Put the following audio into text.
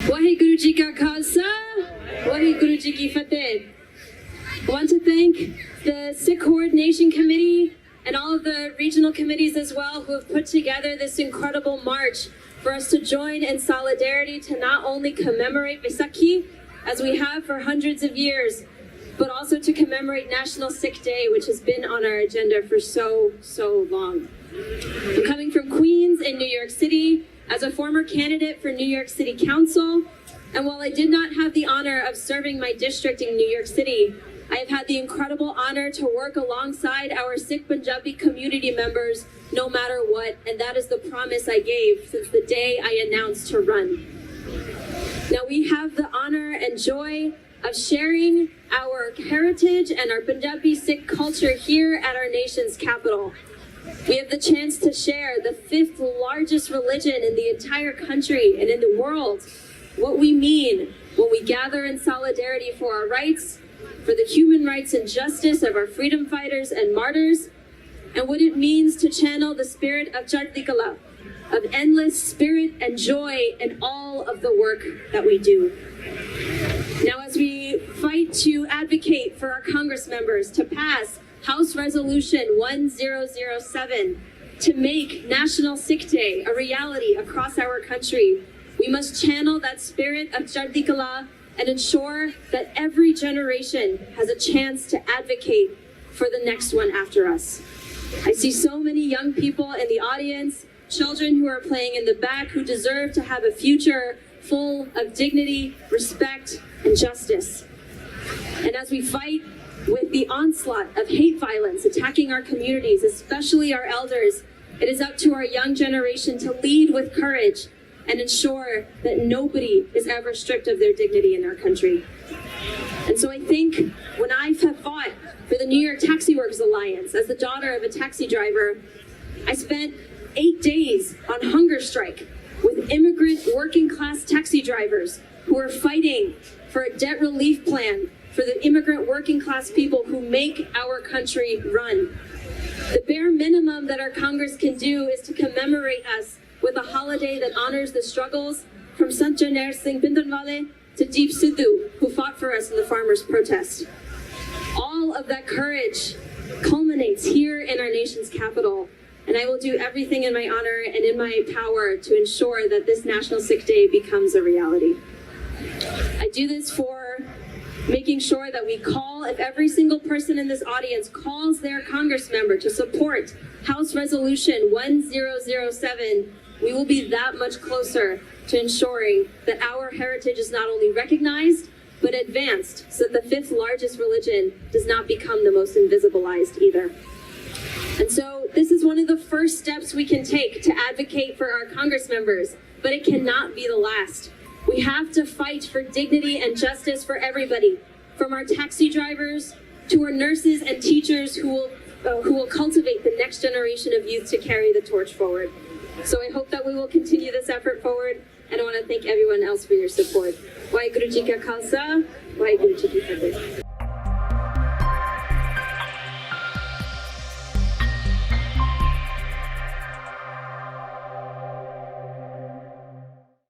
Waheguru Ji Ka Khalsa, Waheguru Ji Ki Fateh. I want to thank the Sikh Coordination Committee and all of the regional committees as well who have put together this incredible march for us to join in solidarity to not only commemorate Vaisakhi, as we have for hundreds of years, but also to commemorate National Sikh Day, which has been on our agenda for so long. I'm coming from Queens in New York City as a former candidate for New York City Council, and while I did not have the honor of serving my district in New York City, I have had the incredible honor to work alongside our Sikh Punjabi community members no matter what, and that is the promise I gave since the day I announced to run. Now we have the honor and joy of sharing our heritage and our Punjabi Sikh culture here at our nation's capital. We have the chance to share the 5th largest religion in the entire country and in the world, what we mean when we gather in solidarity for our rights, for the human rights and justice of our freedom fighters and martyrs, and what it means to channel the spirit of Chardi Kala, of endless spirit and joy in all of the work that we do. Now, as we fight to advocate for our Congress members to pass House Resolution 1007 to make National Sikh Day a reality across our country, we must channel that spirit of Chardi Kala and ensure that every generation has a chance to advocate for the next one after us. I see so many young people in the audience, children who are playing in the back who deserve to have a future full of dignity, respect, and justice. And as we fight with the onslaught of hate violence attacking our communities, especially our elders, it is up to our young generation to lead with courage and ensure that nobody is ever stripped of their dignity in our country. And so I think when I have fought for the New York Taxi Workers Alliance as the daughter of a taxi driver, I spent 8 days on hunger strike with immigrant working class taxi drivers who are fighting for a debt relief plan for the immigrant working class people who make our country run. The bare minimum that our Congress can do is to commemorate us with a holiday that honors the struggles from Sant Janer Singh Bhindranwale to Deep Sidhu, who fought for us in the farmers' protest. All of that courage culminates here in our nation's capital, and I will do everything in my honor and in my power to ensure that this National Sikh Day becomes a reality. I do this for making sure that we call, if every single person in this audience calls their Congress member to support House Resolution 1007, we will be that much closer to ensuring that our heritage is not only recognized, but advanced so that the 5th largest religion does not become the most invisibilized either. And so this is one of the first steps we can take to advocate for our Congress members, but it cannot be the last. We have to fight for dignity and justice for everybody, from our taxi drivers to our nurses and teachers who will cultivate the next generation of youth to carry the torch forward. So I hope that we will continue this effort forward, and I want to thank everyone else for your support. Waheguru Ji Ka Khalsa, Waheguru Ji Ki Fateh.